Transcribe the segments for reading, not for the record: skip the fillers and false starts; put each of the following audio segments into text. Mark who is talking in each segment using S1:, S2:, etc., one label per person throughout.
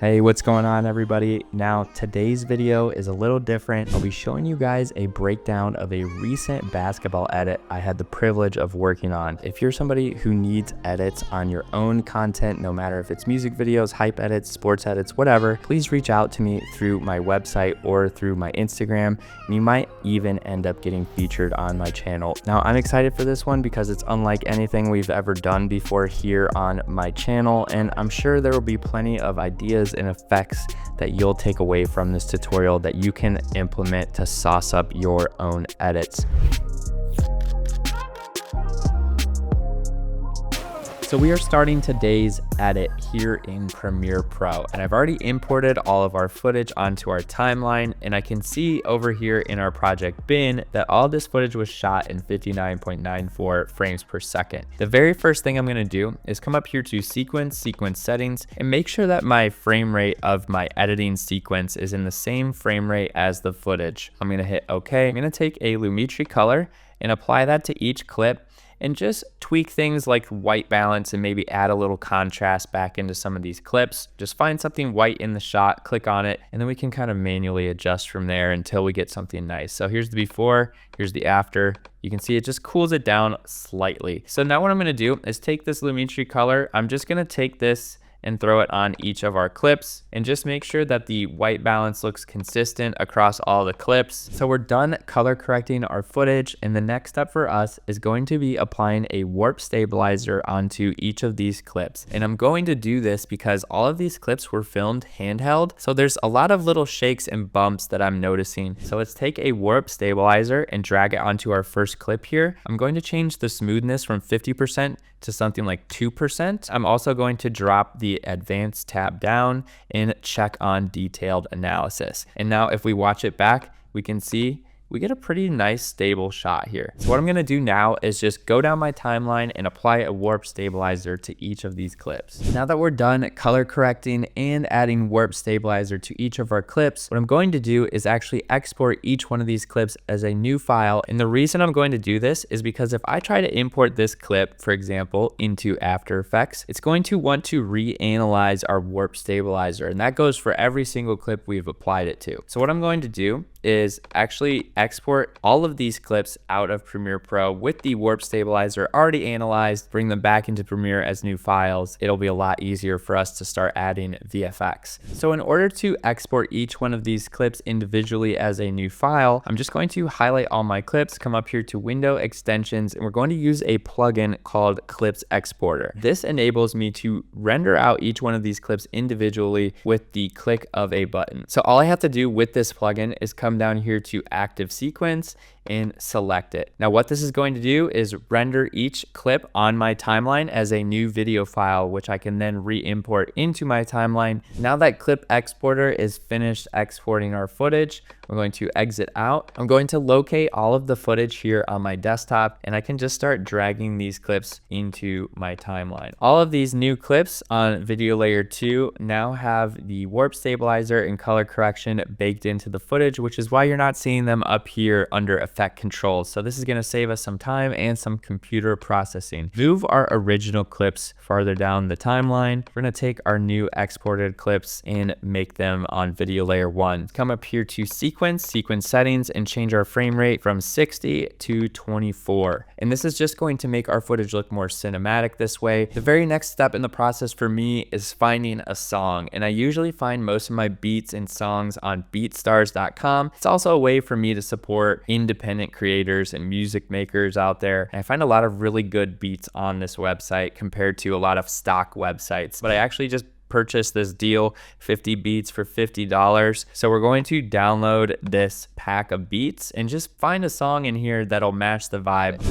S1: Hey, what's going on everybody? Now today's video is a little different. I'll be showing you guys a breakdown of a recent basketball edit I had the privilege of working on. If you're somebody who needs edits on your own content, no matter if it's music videos, hype edits, sports edits, whatever, please reach out to me through my website or through my Instagram, and you might even end up getting featured on my channel. Now I'm excited for this one because it's unlike anything we've ever done before here on my channel, and I'm sure there will be plenty of ideas and effects that you'll take away from this tutorial that you can implement to sauce up your own edits. So we are starting today's edit here in Premiere Pro, and I've already imported all of our footage onto our timeline, and I can see over here in our project bin that all this footage was shot in 59.94 frames per second. The very first thing I'm going to do is come up here to sequence settings and make sure that my frame rate of my editing sequence is in the same frame rate as the footage. I'm going to hit OK. I'm going to take a Lumetri color and apply that to each clip, and just tweak things like white balance and maybe add a little contrast back into some of these clips. Just find something white in the shot, click on it, and then we can kind of manually adjust from there until we get something nice. So here's the before, here's the after. You can see it just cools it down slightly. So now what I'm gonna do is take this Lumetri color, I'm just gonna take this and throw it on each of our clips and just make sure that the white balance looks consistent across all the clips. So we're done color correcting our footage, and the next step for us is going to be applying a warp stabilizer onto each of these clips. And I'm going to do this because all of these clips were filmed handheld, so there's a lot of little shakes and bumps that I'm noticing. So let's take a warp stabilizer and drag it onto our first clip here. I'm going to change the smoothness from 50% to something like 2%. I'm also going to drop the advanced tab down and check on detailed analysis. And now if we watch it back, we can see we get a pretty nice stable shot here. So what I'm gonna do now is just go down my timeline and apply a warp stabilizer to each of these clips. Now that we're done color correcting and adding warp stabilizer to each of our clips, what I'm going to do is actually export each one of these clips as a new file. And the reason I'm going to do this is because if I try to import this clip, for example, into After Effects, it's going to want to reanalyze our warp stabilizer. And that goes for every single clip we've applied it to. So what I'm going to do is actually export all of these clips out of Premiere Pro with the warp stabilizer already analyzed, bring them back into Premiere as new files. It'll be a lot easier for us to start adding VFX. So in order to export each one of these clips individually as a new file, I'm just going to highlight all my clips, come up here to Window Extensions, and we're going to use a plugin called Clips Exporter. This enables me to render out each one of these clips individually with the click of a button. So all I have to do with this plugin is come down here to Active Sequence and select it. Now what this is going to do is render each clip on my timeline as a new video file, which I can then re-import into my timeline. Now that Clip Exporter is finished exporting our footage, we're going to exit out. I'm going to locate all of the footage here on my desktop, and I can just start dragging these clips into my timeline. All of these new clips on video layer 2 now have the warp stabilizer and color correction baked into the footage, which is why you're not seeing them up here under effect controls. So this is going to save us some time and some computer processing. Move our original clips farther down the timeline. We're going to take our new exported clips and make them on video layer 1. Come up here to sequence settings and change our frame rate from 60 to 24. And this is just going to make our footage look more cinematic this way. The very next step in the process for me is finding a song. And I usually find most of my beats and songs on beatstars.com. It's also a way for me to support independent creators and music makers out there. And I find a lot of really good beats on this website compared to a lot of stock websites. But I actually just purchased this deal, 50 beats for $50. So we're going to download this pack of beats and just find a song in here that'll match the vibe.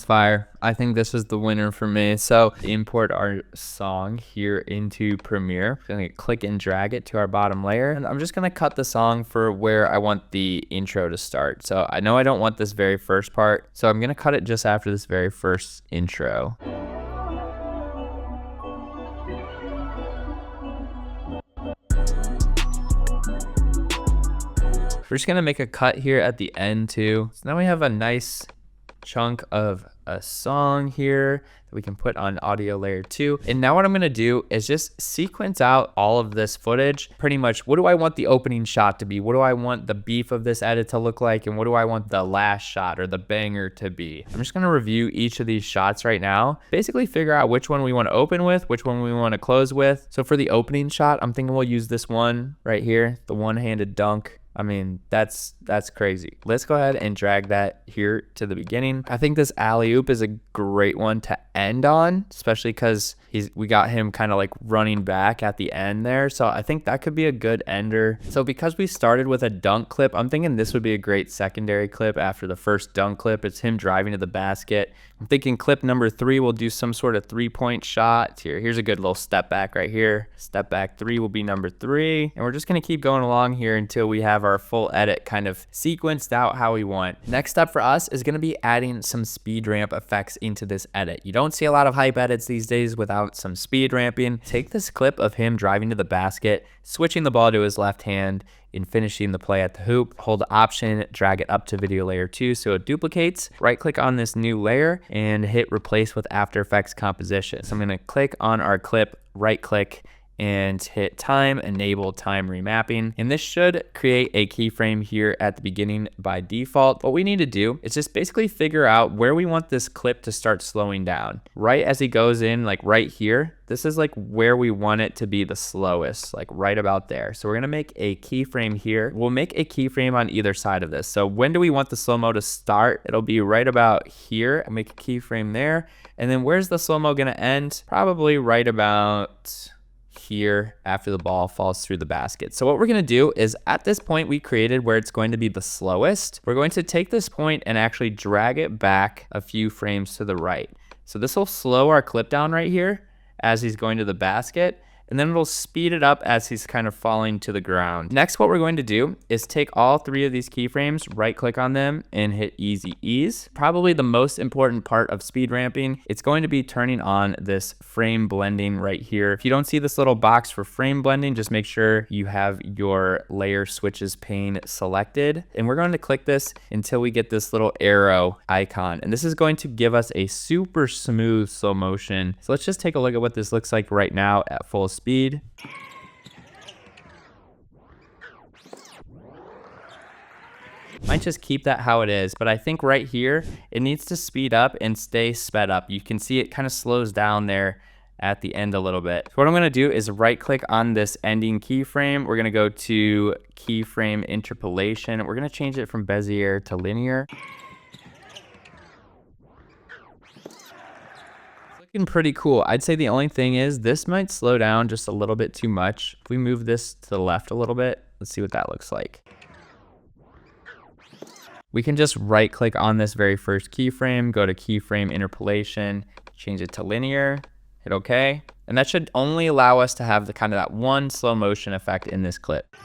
S1: Fire. I think this was the winner for me. So import our song here into Premiere. I'm gonna click and drag it to our bottom layer, and I'm just gonna cut the song for where I want the intro to start. So I know I don't want this very first part, so I'm gonna cut it just after this very first intro. We're just gonna make a cut here at the end too. So now we have a nice chunk of a song here that we can put on audio layer 2. And now what I'm gonna do is just sequence out all of this footage. Pretty much, what do I want the opening shot to be? What do I want the beef of this edit to look like? And what do I want the last shot or the banger to be? I'm just gonna review each of these shots right now. Basically figure out which one we wanna open with, which one we wanna close with. So for the opening shot, I'm thinking we'll use this one right here, the one-handed dunk. I mean, that's crazy. Let's go ahead and drag that here to the beginning. I think this alley-oop is a great one to end on, especially because we got him kind of like running back at the end there. So I think that could be a good ender. So because we started with a dunk clip, I'm thinking this would be a great secondary clip after the first dunk clip. It's him driving to the basket. I'm thinking clip number 3, we'll do some sort of 3-point shot here. Here's a good little step back right here. Step back 3 will be number 3. And we're just gonna keep going along here until we have our full edit kind of sequenced out how we want. Next up for us is gonna be adding some speed ramp effects into this edit. You don't see a lot of hype edits these days without some speed ramping. Take this clip of him driving to the basket, switching the ball to his left hand, and finishing the play at the hoop. Hold Option, drag it up to video layer 2 so it duplicates. Right click on this new layer and hit replace with After Effects composition. So I'm gonna click on our clip, right click, and hit time, enable time remapping. And this should create a keyframe here at the beginning by default. What we need to do is just basically figure out where we want this clip to start slowing down. Right as he goes in, like right here, this is like where we want it to be the slowest, like right about there. So we're gonna make a keyframe here. We'll make a keyframe on either side of this. So when do we want the slow-mo to start? It'll be right about here. I'll make a keyframe there. And then where's the slow-mo gonna end? Probably right about here after the ball falls through the basket. So what we're going to do is at this point we created where it's going to be the slowest, we're going to take this point and actually drag it back a few frames to the right. So this will slow our clip down right here as he's going to the basket, and then it'll speed it up as he's kind of falling to the ground. Next, what we're going to do is take all 3 of these keyframes, right click on them and hit Easy Ease. Probably the most important part of speed ramping, it's going to be turning on this frame blending right here. If you don't see this little box for frame blending, just make sure you have your layer switches pane selected. And we're going to click this until we get this little arrow icon. And this is going to give us a super smooth slow motion. So let's just take a look at what this looks like right now at full speed. Might just keep that how it is, but I think right here it needs to speed up and stay sped up. You can see it kind of slows down there at the end a little bit. So what I'm going to do is right click on this ending keyframe. We're going to go to keyframe interpolation. We're going to change it from Bezier to linear. Pretty cool. I'd say the only thing is this might slow down just a little bit too much. If we move this to the left a little bit, let's see what that looks like. We can just right click on this very first keyframe, go to keyframe interpolation, change it to linear, hit OK. And that should only allow us to have the kind of that one slow motion effect in this clip.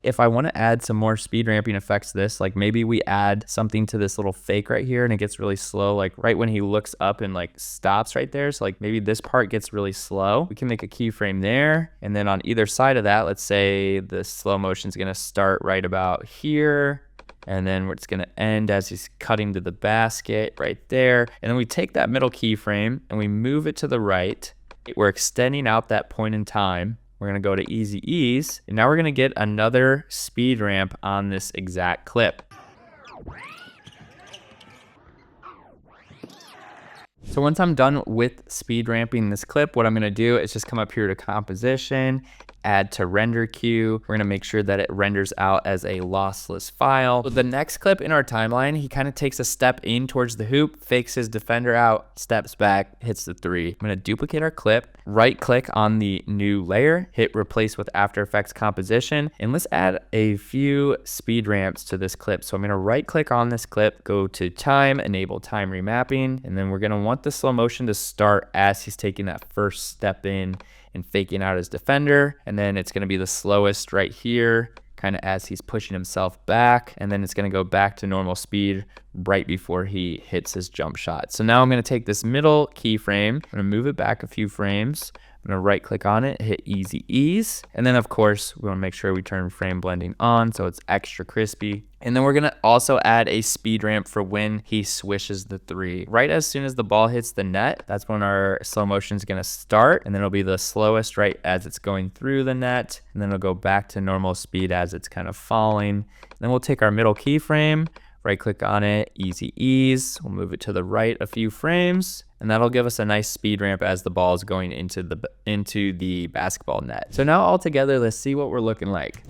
S1: If I want to add some more speed ramping effects to this, like maybe we add something to this little fake right here and it gets really slow, like right when he looks up and like stops right there. So like maybe this part gets really slow. We can make a keyframe there. And then on either side of that, let's say the slow motion is going to start right about here. And then it's going to end as he's cutting to the basket right there. And then we take that middle keyframe and we move it to the right. We're extending out that point in time. We're going to go to Easy Ease, and now we're going to get another speed ramp on this exact clip. So once I'm done with speed ramping this clip, what I'm going to do is just come up here to composition, add to render queue. We're going to make sure that it renders out as a lossless file. So the next clip in our timeline, he kind of takes a step in towards the hoop, fakes his defender out, steps back, hits the 3. I'm going to duplicate our clip, right click on the new layer, hit replace with After Effects composition, and let's add a few speed ramps to this clip. So I'm going to right click on this clip, go to time, enable time remapping, and then we're going to want the slow motion to start as he's taking that first step in and faking out his defender. And then it's going to be the slowest right here, kind of as he's pushing himself back. And then it's going to go back to normal speed right before he hits his jump shot. So now I'm going to take this middle keyframe, I'm going to move it back a few frames, I'm gonna right click on it, hit easy ease. And then of course, we wanna make sure we turn frame blending on so it's extra crispy. And then we're gonna also add a speed ramp for when he swishes the 3. Right as soon as the ball hits the net, that's when our slow motion is gonna start. And then it'll be the slowest right as it's going through the net. And then it'll go back to normal speed as it's kind of falling. And then we'll take our middle keyframe, right click on it, easy ease. We'll move it to the right a few frames. And that'll give us a nice speed ramp as the ball is going into the basketball net. So now all together, let's see what we're looking like.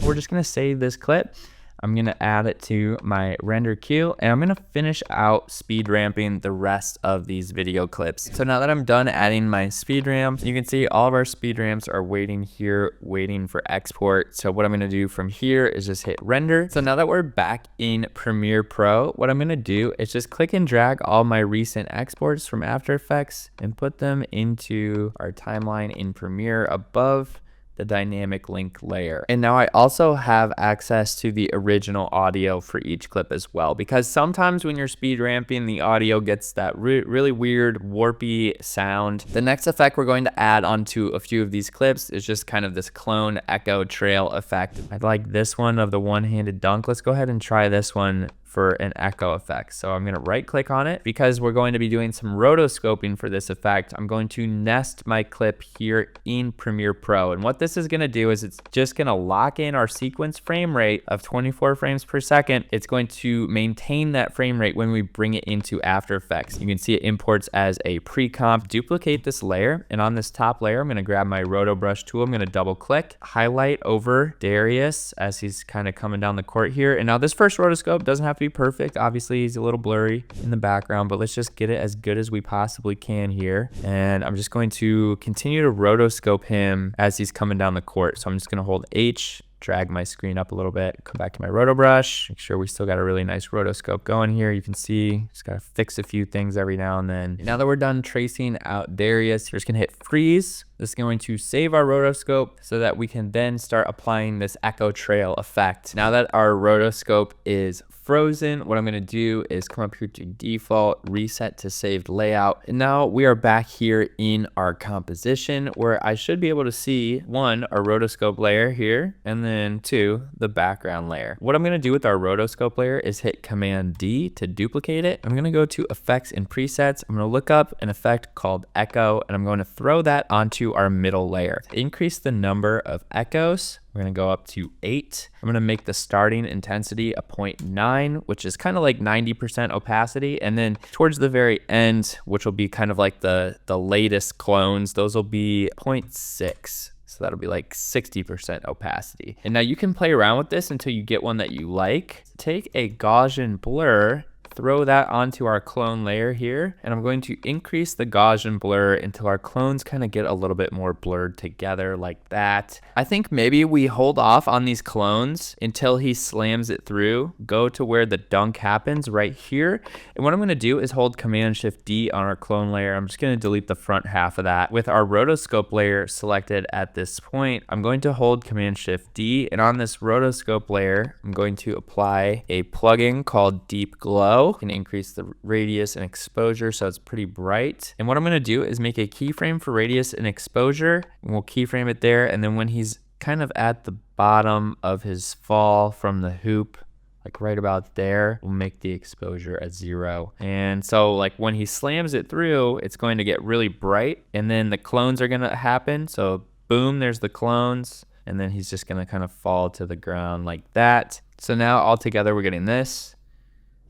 S1: We're just gonna save this clip. I'm gonna add it to my render queue, and I'm gonna finish out speed ramping the rest of these video clips. So now that I'm done adding my speed ramps, you can see all of our speed ramps are waiting here, waiting for export. So what I'm gonna do from here is just hit render. So now that we're back in Premiere Pro, what I'm gonna do is just click and drag all my recent exports from After Effects and put them into our timeline in Premiere above the dynamic link layer. And now I also have access to the original audio for each clip as well, because sometimes when you're speed ramping, the audio gets that really weird warpy sound. The next effect we're going to add onto a few of these clips is just kind of this clone echo trail effect. I like this one of the one-handed dunk. Let's go ahead and try this one for an echo effect. So I'm gonna right click on it because we're going to be doing some rotoscoping for this effect. I'm going to nest my clip here in Premiere Pro. And what this is gonna do is it's just gonna lock in our sequence frame rate of 24 frames per second. It's going to maintain that frame rate when we bring it into After Effects. You can see it imports as a pre-comp. Duplicate this layer, and on this top layer, I'm gonna grab my Roto Brush tool. I'm gonna double click, highlight over Darius as he's kind of coming down the court here. And now this first rotoscope doesn't have to be perfect. Obviously he's a little blurry in the background, but let's just get it as good as we possibly can here. And I'm just going to continue to rotoscope him as he's coming down the court. So I'm just going to hold H, drag my screen up a little bit, come back to my roto brush, make sure we still got a really nice rotoscope going here. You can see just gotta fix a few things every now and then. Now that we're done tracing out Darius, we're just gonna hit freeze. This is going to save our rotoscope so that we can then start applying this echo trail effect. Now that our rotoscope is frozen, what I'm gonna do is come up here to default, reset to saved layout. And now we are back here in our composition where I should be able to see 1, our rotoscope layer here, and then 2, the background layer. What I'm gonna do with our rotoscope layer is hit Command D to duplicate it. I'm gonna go to Effects and Presets. I'm gonna look up an effect called Echo, and I'm going to throw that onto our middle layer. To increase the number of echoes, we're gonna go up to 8. I'm gonna make the starting intensity a 0.9, which is kind of like 90% opacity. And then towards the very end, which will be kind of like the latest clones, those will be 0.6. So that'll be like 60% opacity. And now you can play around with this until you get one that you like. Take a Gaussian blur, throw that onto our clone layer here, and I'm going to increase the Gaussian blur until our clones kind of get a little bit more blurred together like that. I think maybe we hold off on these clones until he slams it through, go to where the dunk happens right here. And what I'm gonna do is hold Command Shift D on our clone layer. I'm just gonna delete the front half of that. With our rotoscope layer selected at this point, I'm going to hold Command Shift D, and on this rotoscope layer, I'm going to apply a plugin called Deep Glow. Can increase the radius and exposure so it's pretty bright. And what I'm gonna do is make a keyframe for radius and exposure, and we'll keyframe it there. And then when he's kind of at the bottom of his fall from the hoop, like right about there, we'll make the exposure at 0. And so like when he slams it through, it's going to get really bright, and then the clones are gonna happen. So boom, there's the clones, and then he's just gonna kind of fall to the ground like that. So now all together we're getting this.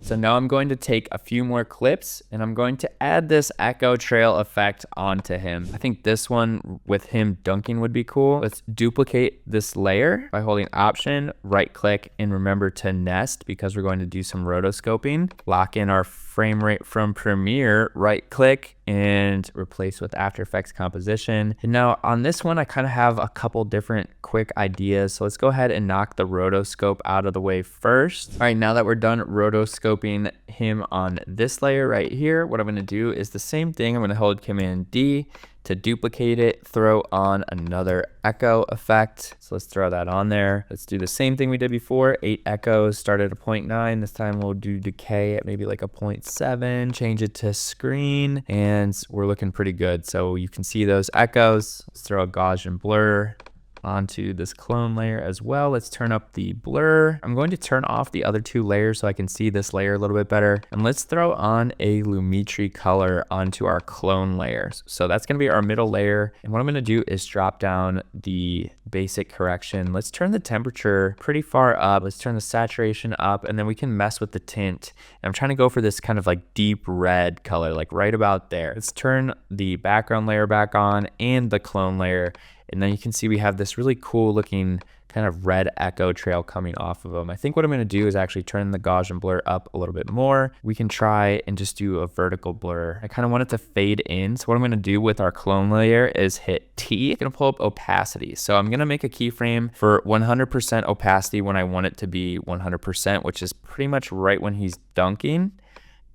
S1: So now I'm going to take a few more clips and I'm going to add this echo trail effect onto him. I think this one with him dunking would be cool. Let's duplicate this layer by holding Option, right click, and remember to nest because we're going to do some rotoscoping. Lock in our frame rate from Premiere, right click, and replace with After Effects composition. And now on this one, I kind of have a couple different quick ideas. So let's go ahead and knock the rotoscope out of the way first. All right, now that we're done rotoscoping him on this layer right here, what I'm gonna do is the same thing. I'm gonna hold Command D, To duplicate it, throw on another echo effect. So let's throw that on there. Let's do the same thing we did before. 8 echoes, start at a 0.9. This time we'll do decay at maybe like a 0.7, change it to screen, and we're looking pretty good. So you can see those echoes. Let's throw a Gaussian blur onto this clone layer as well. Let's turn up the blur. I'm going to turn off the other 2 layers so I can see this layer a little bit better. And let's throw on a Lumetri color onto our clone layers. So that's gonna be our middle layer. And what I'm gonna do is drop down the basic correction. Let's turn the temperature pretty far up. Let's turn the saturation up, and then we can mess with the tint. And I'm trying to go for this kind of like deep red color, like right about there. Let's turn the background layer back on and the clone layer. And then you can see we have this really cool looking kind of red echo trail coming off of them. I think what I'm going to do is actually turn the Gaussian blur up a little bit more. We can try and just do a vertical blur. I kind of want it to fade in. So what I'm going to do with our clone layer is hit T. I'm going to pull up opacity. So I'm going to make a keyframe for 100% opacity when I want it to be 100%, which is pretty much right when he's dunking.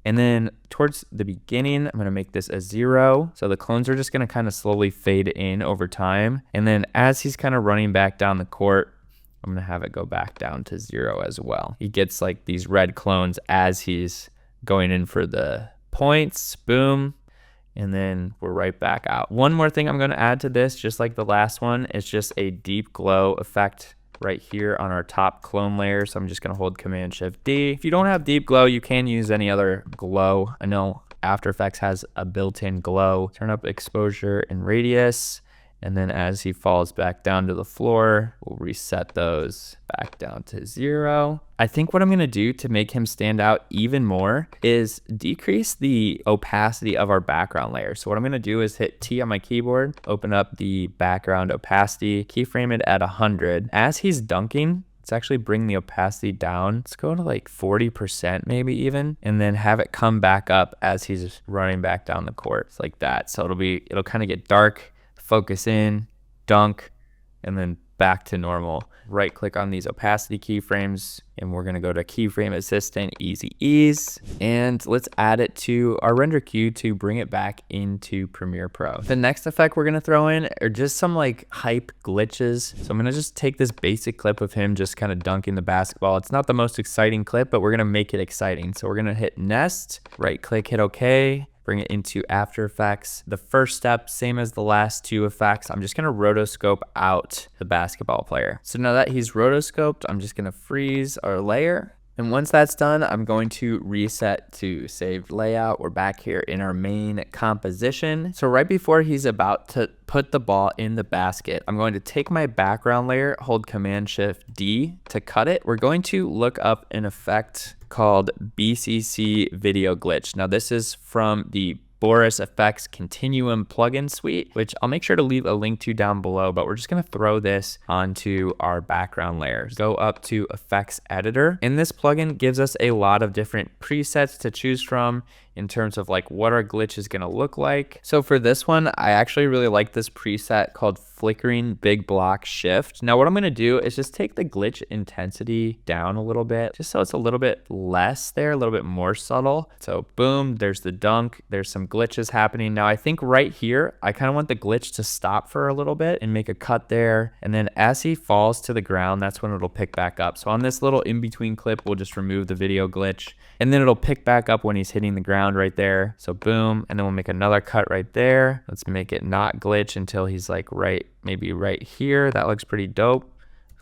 S1: And then towards the beginning, I'm gonna make this a 0. So the clones are just gonna kind of slowly fade in over time. And then as he's kind of running back down the court, I'm gonna have it go back down to 0 as well. He gets like these red clones as he's going in for the points, boom. And then we're right back out. One more thing I'm gonna add to this, just like the last one, is just a deep glow effect right here on our top clone layer. So I'm just gonna hold Command-Shift-D. If you don't have deep glow, you can use any other glow. I know After Effects has a built-in glow. Turn up exposure and radius. And then as he falls back down to the floor, we'll reset those back down to 0. I think what I'm gonna do to make him stand out even more is decrease the opacity of our background layer. So what I'm gonna do is hit T on my keyboard, open up the background opacity, keyframe it at 100. As he's dunking, let's actually bring the opacity down. Let's go to like 40% maybe even, and then have it come back up as he's running back down the court. It's like that. So it'll kind of get dark, focus in, dunk, and then back to normal. Right click on these opacity keyframes, and we're gonna go to keyframe assistant, easy ease, and let's add it to our render queue to bring it back into Premiere Pro. The next effect we're gonna throw in are just some like hype glitches. So I'm gonna just take this basic clip of him just kind of dunking the basketball. It's not the most exciting clip, but we're gonna make it exciting. So we're gonna hit nest, right click, hit OK. Bring it into After Effects. The first step, same as the last 2 effects, I'm just gonna rotoscope out the basketball player. So now that he's rotoscoped, I'm just gonna freeze our layer. And once that's done, I'm going to reset to saved layout. We're back here in our main composition. So right before he's about to put the ball in the basket, I'm going to take my background layer, hold Command-Shift-D to cut it. We're going to look up an effect called BCC Video Glitch. Now this is from the Boris Effects Continuum plugin suite, which I'll make sure to leave a link to down below, but we're just gonna throw this onto our background layers. Go up to Effects Editor, and this plugin gives us a lot of different presets to choose from in terms of like what our glitch is gonna look like. So for this one, I actually really like this preset called Flickering Big Block Shift. Now what I'm gonna do is just take the glitch intensity down a little bit, just so it's a little bit less there, a little bit more subtle. So boom, there's the dunk, there's some glitches happening. Now I think right here, I kind of want the glitch to stop for a little bit and make a cut there. And then as he falls to the ground, that's when it'll pick back up. So on this little in-between clip, we'll just remove the video glitch, and then it'll pick back up when he's hitting the ground right there. So boom, and then we'll make another cut right there. Let's make it not glitch until he's like maybe right here. That looks pretty dope.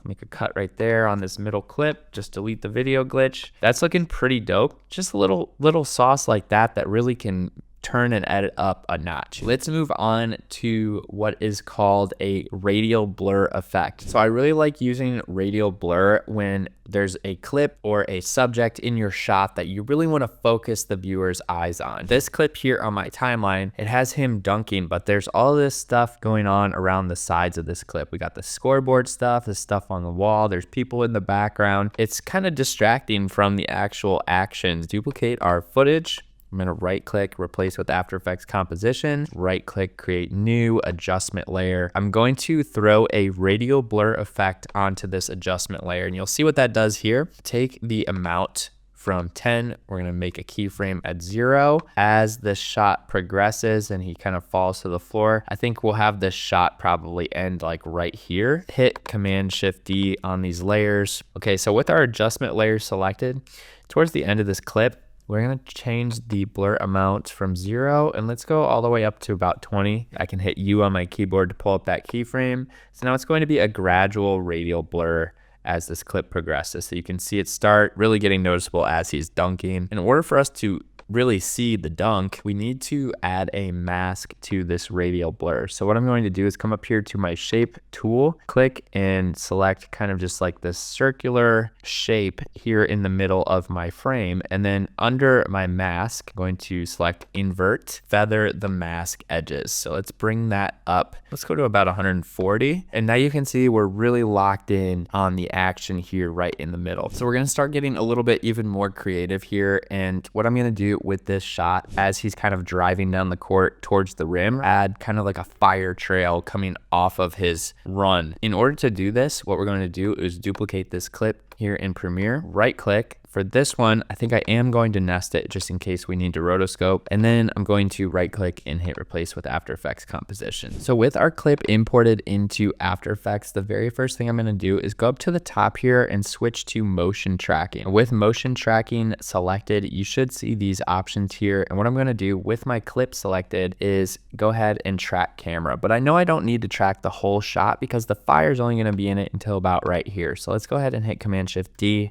S1: Make a cut right there on this middle clip, just delete the video glitch. That's looking pretty dope. Just a little sauce like that really can turn and edit up a notch. Let's move on to what is called a radial blur effect. So I really like using radial blur when there's a clip or a subject in your shot that you really want to focus the viewer's eyes on. This clip here on my timeline, it has him dunking, but there's all this stuff going on around the sides of this clip. We got the scoreboard stuff, the stuff on the wall, there's people in the background. It's kind of distracting from the actual actions. Duplicate our footage. I'm gonna right click, replace with After Effects composition, right click, create new adjustment layer. I'm going to throw a radial blur effect onto this adjustment layer, and you'll see what that does here. Take the amount from 10. We're gonna make a keyframe at 0. As the shot progresses and he kind of falls to the floor, I think we'll have this shot probably end like right here. Hit Command-Shift-D on these layers. Okay, so with our adjustment layer selected, towards the end of this clip, we're gonna change the blur amount from 0 and let's go all the way up to about 20. I can hit U on my keyboard to pull up that keyframe. So now it's going to be a gradual radial blur as this clip progresses. So you can see it start really getting noticeable as he's dunking. In order for us to really see the dunk, we need to add a mask to this radial blur. So what I'm going to do is come up here to my shape tool, click and select kind of just like this circular shape here in the middle of my frame. And then under my mask, I'm going to select invert, feather the mask edges. So let's bring that up. Let's go to about 140. And now you can see we're really locked in on the action here right in the middle. So we're going to start getting a little bit even more creative here. And what I'm going to do with this shot, as he's kind of driving down the court towards the rim, add kind of like a fire trail coming off of his run. In order to do this, what we're going to do is duplicate this clip here in Premiere, right click. For this one, I think I am going to nest it just in case we need to rotoscope. And then I'm going to right click and hit replace with After Effects composition. So with our clip imported into After Effects, the very first thing I'm going to do is go up to the top here and switch to motion tracking. With motion tracking selected, you should see these options here. And what I'm going to do with my clip selected is go ahead and track camera. But I know I don't need to track the whole shot because the fire is only going to be in it until about right here. So let's go ahead and hit Command-Shift-D.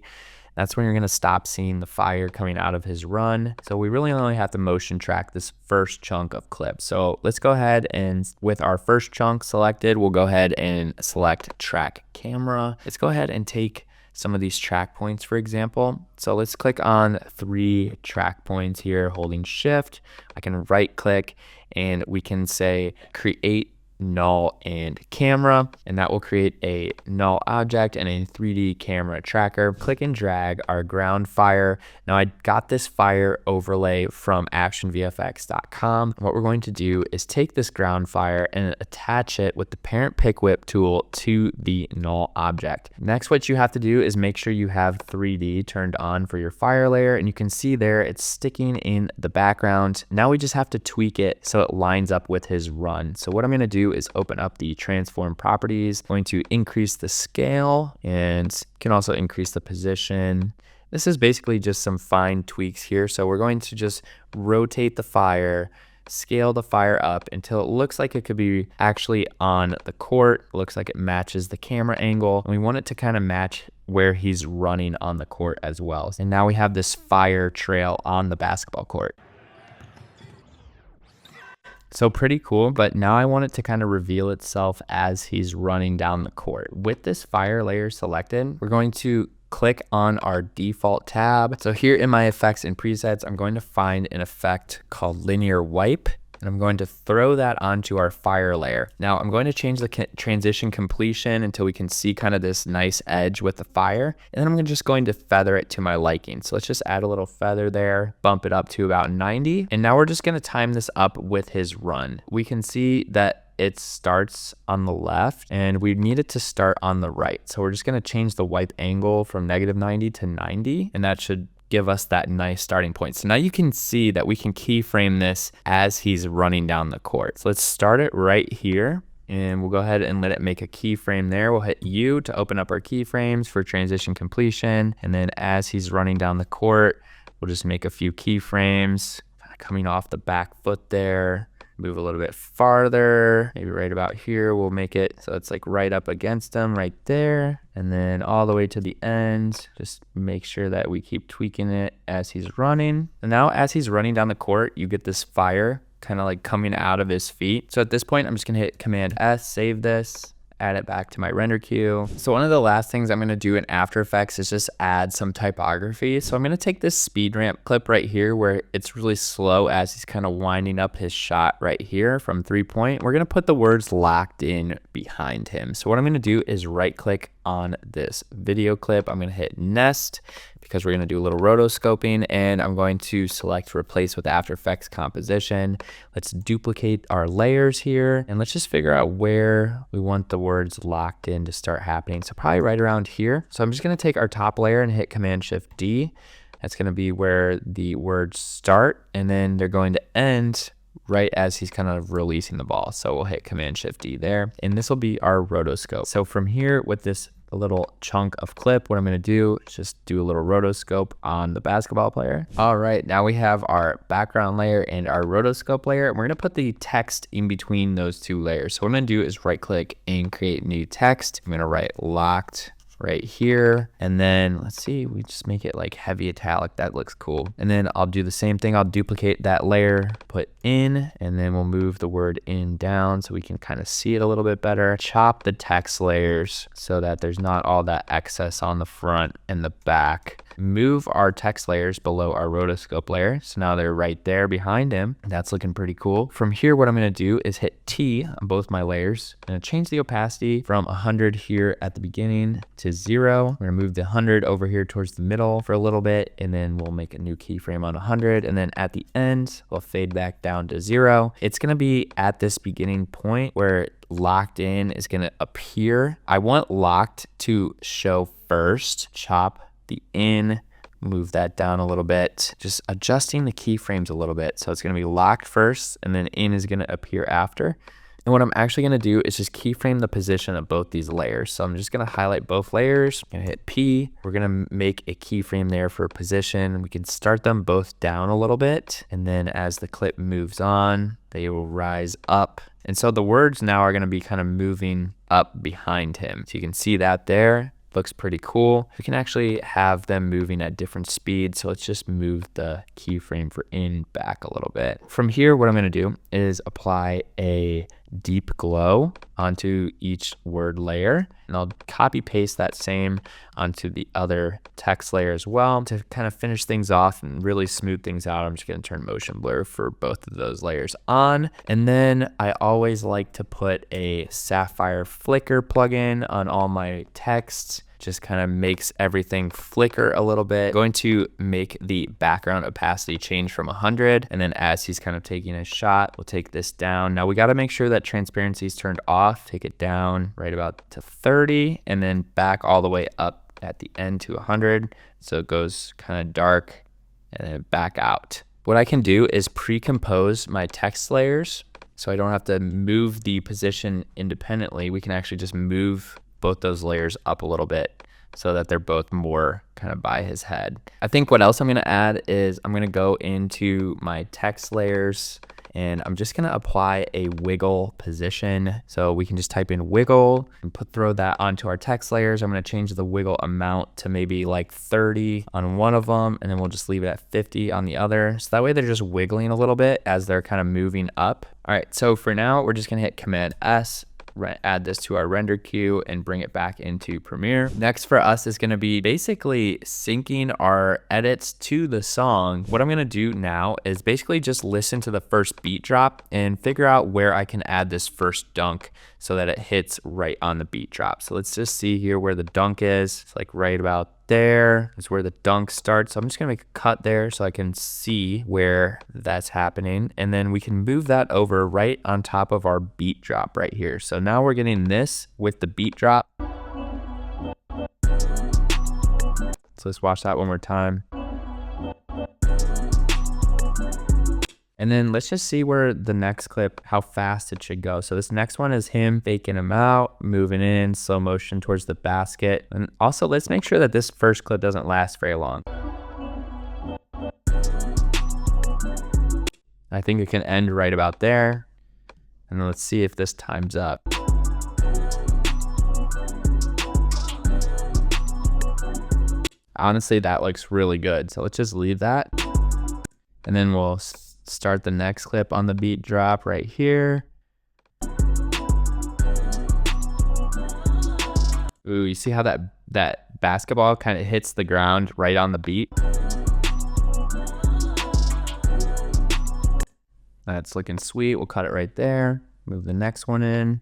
S1: That's when you're going to stop seeing the fire coming out of his run. So we really only have to motion track this first chunk of clip. So let's go ahead and with our first chunk selected, we'll go ahead and select track camera. Let's go ahead and take some of these track points, for example. So let's click on 3 track points here, holding shift. I can right click and we can say create null and camera, and that will create a null object and a 3D camera tracker. Click and drag our ground fire. Now I got this fire overlay from actionvfx.com. What we're going to do is take this ground fire and attach it with the parent pick whip tool to the null object. Next, what you have to do is make sure you have 3D turned on for your fire layer, and you can see there it's sticking in the background. Now we just have to tweak it so it lines up with his run. So what I'm going to do is open up the transform properties. I'm going to increase the scale and can also increase the position. This is basically just some fine tweaks here. So we're going to just rotate the fire, scale the fire up until it looks like it could be actually on the court. It looks like it matches the camera angle. And we want it to kind of match where he's running on the court as well. And now we have this fire trail on the basketball court. So pretty cool, but now I want it to kind of reveal itself as he's running down the court. With this fire layer selected, we're going to click on our default tab. So here in my effects and presets, I'm going to find an effect called linear wipe. And I'm going to throw that onto our fire layer. Now I'm going to change the transition completion until we can see kind of this nice edge with the fire. And then I'm just going to feather it to my liking. So let's just add a little feather there, bump it up to about 90. And now we're just going to time this up with his run. We can see that it starts on the left and we need it to start on the right. So we're just going to change the wipe angle from -90 to 90. And that should give us that nice starting point. So now you can see that we can keyframe this as he's running down the court. So let's start it right here and we'll go ahead and let it make a keyframe there. We'll hit U to open up our keyframes for transition completion. And then as he's running down the court, we'll just make a few keyframes coming off the back foot there. Move a little bit farther, maybe right about here. We'll make it so it's like right up against him right there. And then all the way to the end, just make sure that we keep tweaking it as he's running. And now as he's running down the court, you get this fire kind of like coming out of his feet. So at this point, I'm just gonna hit Command S, save this, add it back to my render queue. So one of the last things I'm going to do in After Effects is just add some typography. So I'm going to take this speed ramp clip right here where it's really slow as he's kind of winding up his shot right here from 3-point. We're going to put the words locked in behind him. So what I'm going to do is right click on this video clip. I'm going to hit nest because we're going to do a little rotoscoping, and I'm going to select replace with After Effects composition. Let's duplicate our layers here and let's just figure out where we want the words locked in to start happening. So probably right around here. So I'm just going to take our top layer and hit Command-Shift-D. That's going to be where the words start, and then they're going to end right as he's kind of releasing the ball. So we'll hit Command-Shift-D there, and this will be our rotoscope. So from here with this little chunk of clip, what I'm going to do is just do a little rotoscope on the basketball player. All right, now we have our background layer and our rotoscope layer, and we're going to put the text in between those two layers. So what I'm going to do is right click and create new text. I'm going to write locked right here, and then let's see, we just make it like heavy italic. That looks cool. And then I'll do the same thing. I'll duplicate that layer, put in, and then we'll move the word in down so we can kind of see it a little bit better. Chop the text layers so that there's not all that excess on the front and the back. Move our text layers below our rotoscope layer. So now they're right there behind him. That's looking pretty cool. From here, what I'm going to do is hit T on both my layers. I'm going to change the opacity from 100 here at the beginning to 0. I'm going to move the 100 over here towards the middle for a little bit, and then we'll make a new keyframe on 100. And then at the end, we'll fade back down to 0. It's going to be at this beginning point where locked in is going to appear. I want locked to show first. Chop the in, move that down a little bit, just adjusting the keyframes a little bit. So it's going to be locked first, and then in is going to appear after. And what I'm actually going to do is just keyframe the position of both these layers. So I'm just going to highlight both layers. I'm going to hit P. We're going to make a keyframe there for position. We can start them both down a little bit, and then as the clip moves on, they will rise up. And so the words now are going to be kind of moving up behind him. So you can see that there. Looks pretty cool. We can actually have them moving at different speeds. So let's just move the keyframe for in back a little bit. From here, what I'm going to do is apply a deep glow onto each word layer, and I'll copy paste that same onto the other text layer as well. To kind of finish things off and really smooth things out, I'm just going to turn motion blur for both of those layers on. And then I always like to put a sapphire flicker plugin on all my texts. Just kind of makes everything flicker a little bit. Going to make the background opacity change from 100, and then as he's kind of taking a shot, we'll take this down. Now we got to make sure that transparency is turned off. Take it down right about to 30, and then back all the way up at the end to 100. So it goes kind of dark and then back out. What I can do is pre-compose my text layers so I don't have to move the position independently. We can actually just move both those layers up a little bit so that they're both more kind of by his head. I think what else I'm going to add is I'm going to go into my text layers, and I'm just going to apply a wiggle position. So we can just type in wiggle and throw that onto our text layers. I'm going to change the wiggle amount to maybe like 30 on one of them, and then we'll just leave it at 50 on the other. So that way they're just wiggling a little bit as they're kind of moving up. All right, so for now, we're just going to hit Command S, add this to our render queue, and bring it back into Premiere. Next for us is going to be basically syncing our edits to the song. What I'm going to do now is basically just listen to the first beat drop and figure out where I can add this first dunk so that it hits right on the beat drop. So let's just see here where the dunk is. It's like right about there is where the dunk starts. So I'm just gonna make a cut there so I can see where that's happening, and then we can move that over right on top of our beat drop right here. So now we're getting this with the beat drop. So let's watch that one more time. And then let's just see where the next clip, how fast it should go. So this next one is him faking him out, moving in slow motion towards the basket. And also let's make sure that this first clip doesn't last very long. I think it can end right about there. And then let's see if this times up. Honestly, that looks really good. So let's just leave that. And then we'll start the next clip on the beat drop right here. Ooh, you see how that basketball kind of hits the ground right on the beat? That's looking sweet. We'll cut it right there. Move the next one in.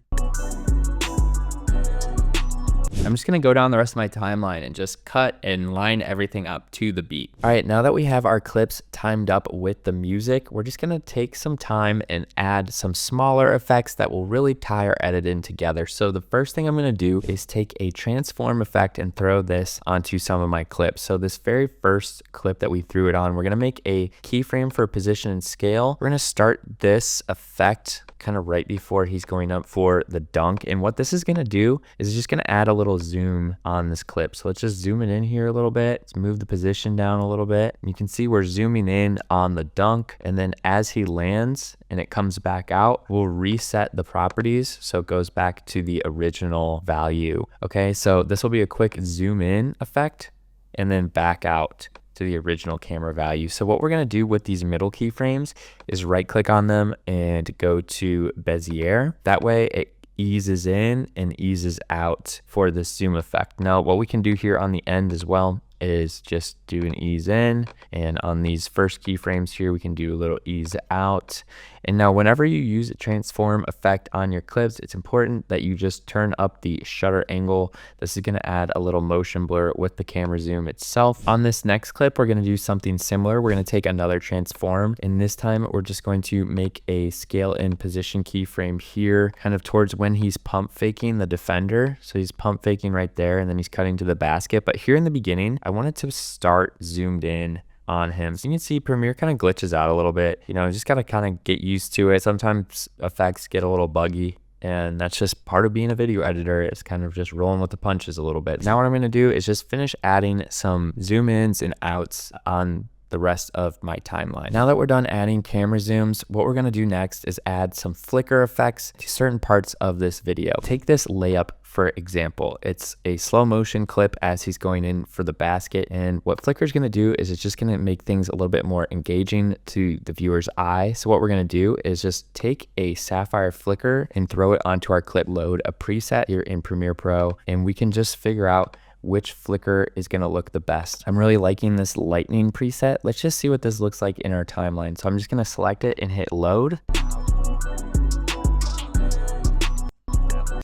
S1: I'm just gonna go down the rest of my timeline and just cut and line everything up to the beat. All right, now that we have our clips timed up with the music, we're just gonna take some time and add some smaller effects that will really tie our edit in together. So the first thing I'm gonna do is take a transform effect and throw this onto some of my clips. So this very first clip that we threw it on, we're gonna make a keyframe for position and scale. We're gonna start this effect kind of right before he's going up for the dunk. And what this is going to do is just going to add a little zoom on this clip. So let's just zoom it in here a little bit. Let's move the position down a little bit. You can see we're zooming in on the dunk. And then as he lands and it comes back out, we'll reset the properties so it goes back to the original value. Okay, so this will be a quick zoom in effect and then back out to the original camera value. So what we're going to do with these middle keyframes is right click on them and go to Bezier. That way it eases in and eases out for the zoom effect. Now what we can do here on the end as well is just do an ease in, and on these first keyframes here we can do a little ease out. And now whenever you use a transform effect on your clips, it's important that you just turn up the shutter angle. This is going to add a little motion blur with the camera zoom itself. On this next clip, we're going to do something similar. We're going to take another transform, and this time we're just going to make a scale in position keyframe here, kind of towards when he's pump faking the defender. So he's pump faking right there, and then he's cutting to the basket. But here in the beginning, I wanted to start zoomed in on him. So you can see Premiere kind of glitches out a little bit. You know, just gotta kind of get used to it. Sometimes effects get a little buggy, and that's just part of being a video editor. It's kind of just rolling with the punches a little bit. Now what I'm gonna do is just finish adding some zoom ins and outs on the rest of my timeline. Now that we're done adding camera zooms, what we're gonna do next is add some flicker effects to certain parts of this video. Take this layup for example. It's a slow motion clip as he's going in for the basket, and what flicker is going to do is it's just going to make things a little bit more engaging to the viewer's eye. So what we're going to do is just take a sapphire flicker and throw it onto our clip, load a preset here in Premiere Pro, and we can just figure out which flicker is going to look the best. I'm really liking this lightning preset. Let's just see what this looks like in our timeline. So I'm just going to select it and hit load.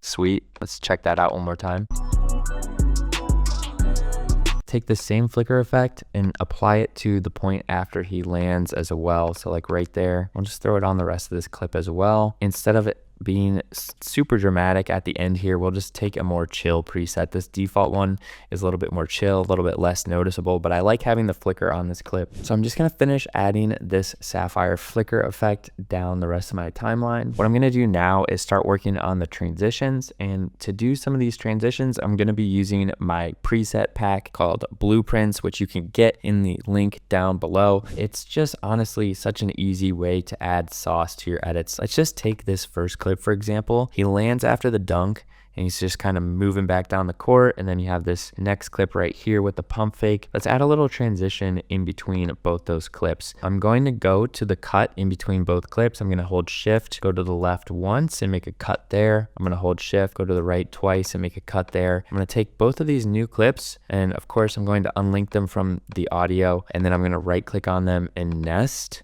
S1: Sweet. Let's check that out one more time. Take the same flicker effect and apply it to the point after he lands as well. So like right there, I'll just throw it on the rest of this clip as well. Instead of it being super dramatic at the end here, we'll just take a more chill preset. This default one is a little bit more chill, a little bit less noticeable, but I like having the flicker on this clip. So I'm just gonna finish adding this sapphire flicker effect down the rest of my timeline. What I'm gonna do now is start working on the transitions, and to do some of these transitions, I'm gonna be using my preset pack called Blueprints, which you can get in the link down below. It's just honestly such an easy way to add sauce to your edits. Let's just take this first clip, for example. He lands after the dunk and he's just kind of moving back down the court, and then you have this next clip right here with the pump fake. Let's add a little transition in between both those clips. I'm going to go to the cut in between both clips. I'm going to hold shift, go to the left once and make a cut there. I'm going to hold shift, go to the right twice and make a cut there. I'm going to take both of these new clips, and of course I'm going to unlink them from the audio, and then I'm going to right click on them and nest.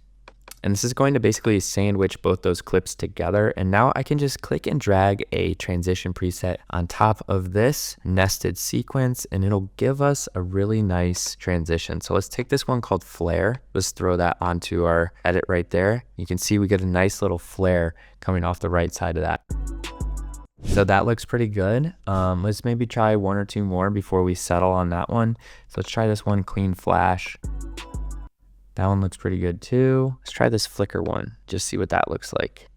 S1: And this is going to basically sandwich both those clips together. And now I can just click and drag a transition preset on top of this nested sequence, and it'll give us a really nice transition. So let's take this one called Flare. Let's throw that onto our edit right there. You can see we get a nice little flare coming off the right side of that. So that looks pretty good. Let's maybe try one or two more before we settle on that one. So let's try this one, Clean Flash. That one looks pretty good too. Let's try this flicker one, just see what that looks like.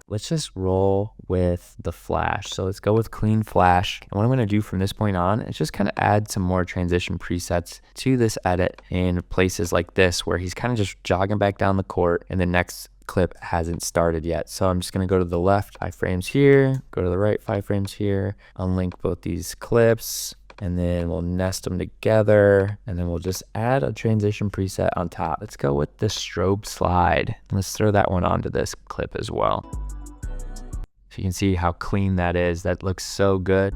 S1: Let's just roll with the flash. So let's go with Clean Flash. And what I'm gonna do from this point on is just kind of add some more transition presets to this edit in places like this, where he's kind of just jogging back down the court and the next clip hasn't started yet. So I'm just gonna go to the left 5 frames here, go to the right 5 frames here, unlink both these clips, and then we'll nest them together, and then we'll just add a transition preset on top. Let's go with the strobe slide. Let's throw that one onto this clip as well. So you can see how clean that is. That looks so good.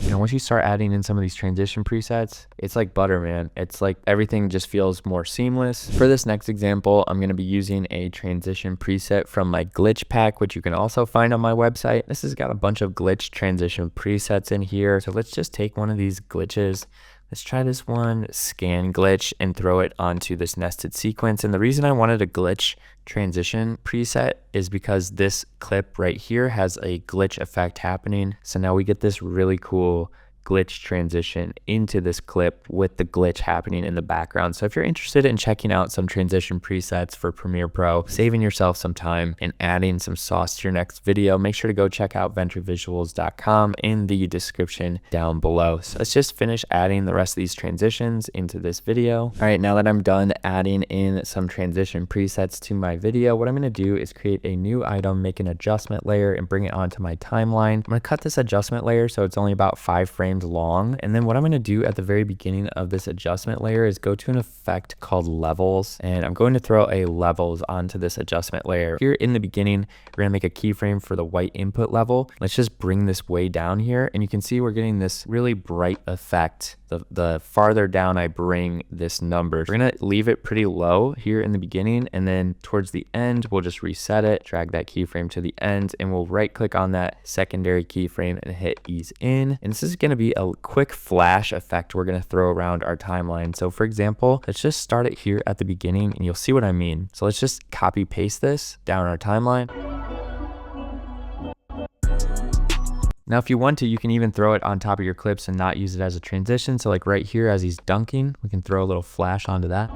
S1: And once you start adding in some of these transition presets, it's like butter, man. It's like everything just feels more seamless. For this next example, I'm going to be using a transition preset from my glitch pack, which you can also find on my website. This has got a bunch of glitch transition presets in here. So let's just take one of these glitches. Let's try this one, scan glitch, and throw it onto this nested sequence. And the reason I wanted a glitch transition preset is because this clip right here has a glitch effect happening. So now we get this really cool glitch transition into this clip with the glitch happening in the background. So if you're interested in checking out some transition presets for Premiere Pro, saving yourself some time and adding some sauce to your next video, make sure to go check out ventrivisuals.com in the description down below. So let's just finish adding the rest of these transitions into this video. All right, now that I'm done adding in some transition presets to my video, what I'm going to do is create a new item, make an adjustment layer, and bring it onto my timeline. I'm going to cut this adjustment layer so it's only about 5 frames long. And then what I'm going to do at the very beginning of this adjustment layer is go to an effect called levels, and I'm going to throw a levels onto this adjustment layer. Here in the beginning, we're going to make a keyframe for the white input level. Let's just bring this way down here, and you can see we're getting this really bright effect. The farther down I bring this number, we're going to leave it pretty low here in the beginning, and then towards the end, we'll just reset it, drag that keyframe to the end, and we'll right click on that secondary keyframe and hit ease in. And this is going to be a quick flash effect we're going to throw around our timeline. So for example, let's just start it here at the beginning and you'll see what I mean. So let's just copy paste this down our timeline. Now, if you want to, you can even throw it on top of your clips and not use it as a transition. So like right here as he's dunking, we can throw a little flash onto that.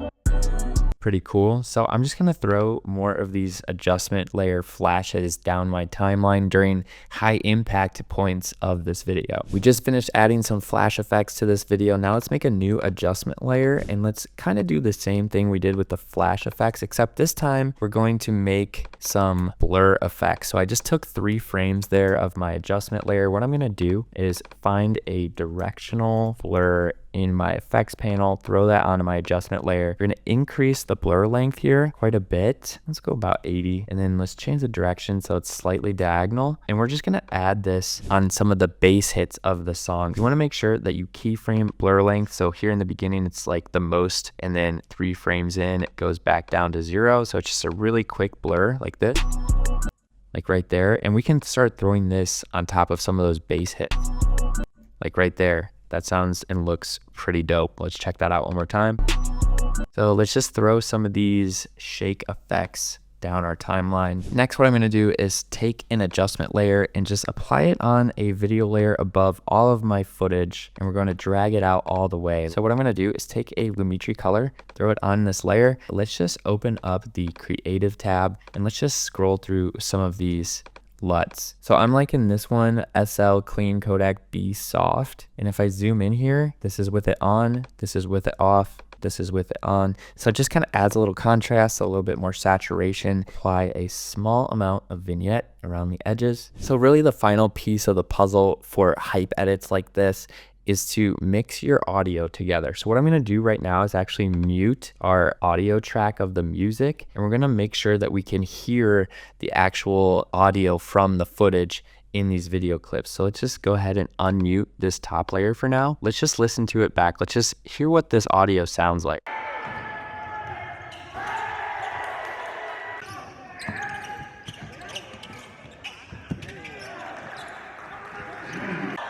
S1: Pretty cool. So I'm just going to throw more of these adjustment layer flashes down my timeline during high impact points of this video. We just finished adding some flash effects to this video. Now let's make a new adjustment layer and let's kind of do the same thing we did with the flash effects, except this time we're going to make some blur effects. So I just took 3 frames there of my adjustment layer. What I'm going to do is find a directional blur in my effects panel, throw that onto my adjustment layer. We're going to increase the blur length here quite a bit. Let's go about 80, and then let's change the direction so it's slightly diagonal. And we're just going to add this on some of the bass hits of the song. You want to make sure that you keyframe blur length. So here in the beginning, it's like the most, and then 3 frames in, it goes back down to 0. So it's just a really quick blur like this, like right there. And we can start throwing this on top of some of those bass hits, like right there. That sounds and looks pretty dope. Let's check that out one more time. So let's just throw some of these shake effects down our timeline. Next, what I'm going to do is take an adjustment layer and just apply it on a video layer above all of my footage, and we're going to drag it out all the way. So what I'm going to do is take a Lumetri color, throw it on this layer. Let's just open up the creative tab and let's just scroll through some of these LUTs. So I'm liking this one, SL Clean Codec B Soft. And if I zoom in here, this is with it on, this is with it off, this is with it on. So it just kind of adds a little contrast, a little bit more saturation. Apply a small amount of vignette around the edges. So really the final piece of the puzzle for hype edits like this is to mix your audio together. So what I'm gonna do right now is actually mute our audio track of the music, and we're gonna make sure that we can hear the actual audio from the footage in these video clips. So let's just go ahead and unmute this top layer for now. Let's just listen to it back. Let's just hear what this audio sounds like.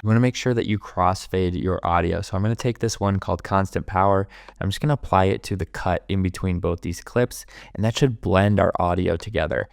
S1: You want to make sure that you crossfade your audio. So I'm going to take this one called Constant Power. I'm just going to apply it to the cut in between both these clips, and that should blend our audio together.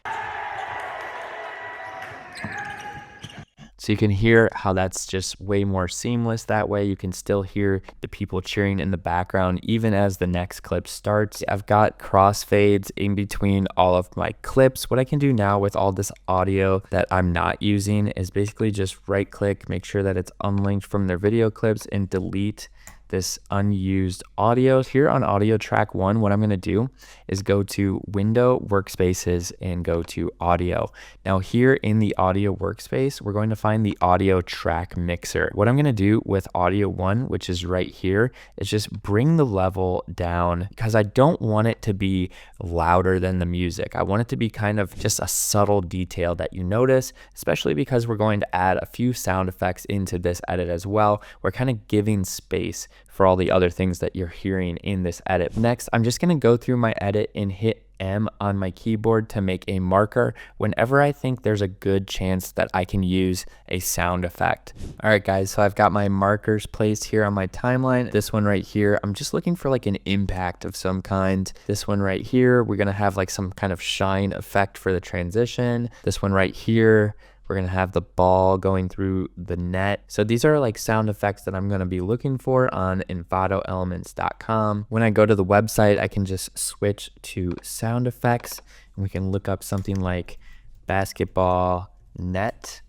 S1: So you can hear how that's just way more seamless that way. You can still hear the people cheering in the background even as the next clip starts. I've got crossfades in between all of my clips. What I can do now with all this audio that I'm not using is basically just right click, make sure that it's unlinked from their video clips, and delete this unused audio. Here on audio track 1, what I'm going to do is go to Window, Workspaces, and go to Audio. Now here in the audio workspace, we're going to find the audio track mixer. What I'm going to do with audio 1, which is right here, is just bring the level down because I don't want it to be louder than the music. I want it to be kind of just a subtle detail that you notice, especially because we're going to add a few sound effects into this edit as well. We're kind of giving space for all the other things that you're hearing in this edit. Next, I'm just going to go through my edit and hit M on my keyboard to make a marker whenever I think there's a good chance that I can use a sound effect. All right, guys, so I've got my markers placed here on my timeline. This one right here, I'm just looking for like an impact of some kind. This one right here, we're gonna have like some kind of shine effect for the transition. This one right here, we're going to have the ball going through the net. So these are like sound effects that I'm going to be looking for on envadoelements.com. When I go to the website, I can just switch to sound effects and we can look up something like basketball net.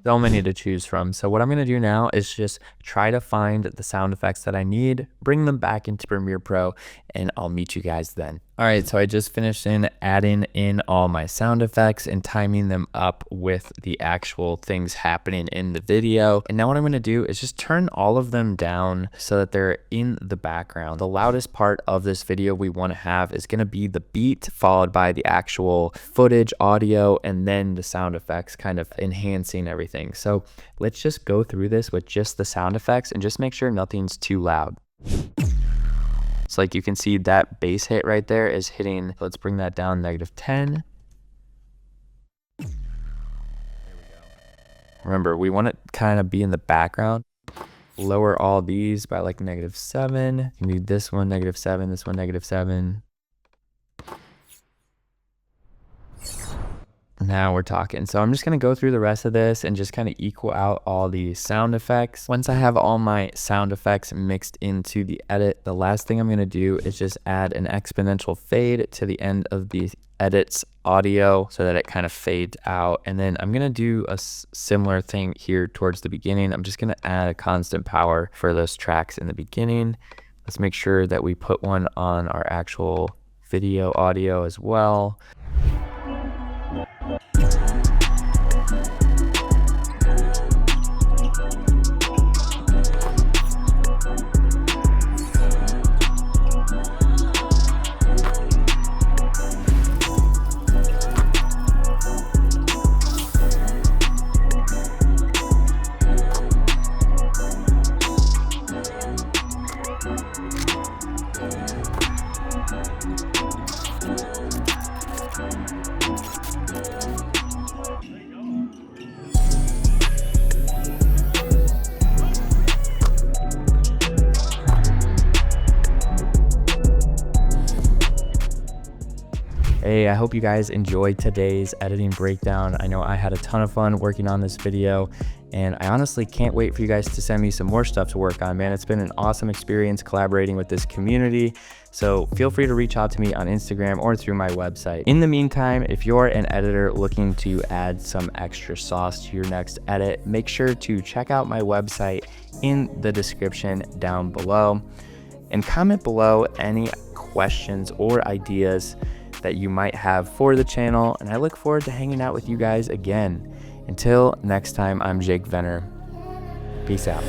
S1: So many to choose from. So what I'm going to do now is just try to find the sound effects that I need, bring them back into Premiere Pro, and I'll meet you guys then. All right, so I just finished adding in all my sound effects and timing them up with the actual things happening in the video. And now what I'm going to do is just turn all of them down so that they're in the background. The loudest part of this video we want to have is going to be the beat, followed by the actual footage, audio, and then the sound effects kind of enhancing everything. So let's just go through this with just the sound effects and just make sure nothing's too loud. So like you can see that bass hit right there is hitting, let's bring that down -10. There we go. Remember, we want it kind of be in the background. Lower all these by like -7. You can do this one -7, this one -7. Now we're talking. So I'm just going to go through the rest of this and just kind of equal out all the sound effects. Once I have all my sound effects mixed into the edit, the last thing I'm going to do is just add an exponential fade to the end of the edit's audio so that it kind of fades out. And then I'm going to do a similar thing here towards the beginning. I'm just going to add a constant power for those tracks in the beginning. Let's make sure that we put one on our actual video audio as well. Hey, I hope you guys enjoyed today's editing breakdown. I know I had a ton of fun working on this video, and I honestly can't wait for you guys to send me some more stuff to work on, man. It's been an awesome experience collaborating with this community. So feel free to reach out to me on Instagram or through my website. In the meantime, if you're an editor looking to add some extra sauce to your next edit, make sure to check out my website in the description down below, and comment below any questions or ideas that you might have for the channel, and I look forward to hanging out with you guys again. Until next time, I'm Jake Venner. Peace out.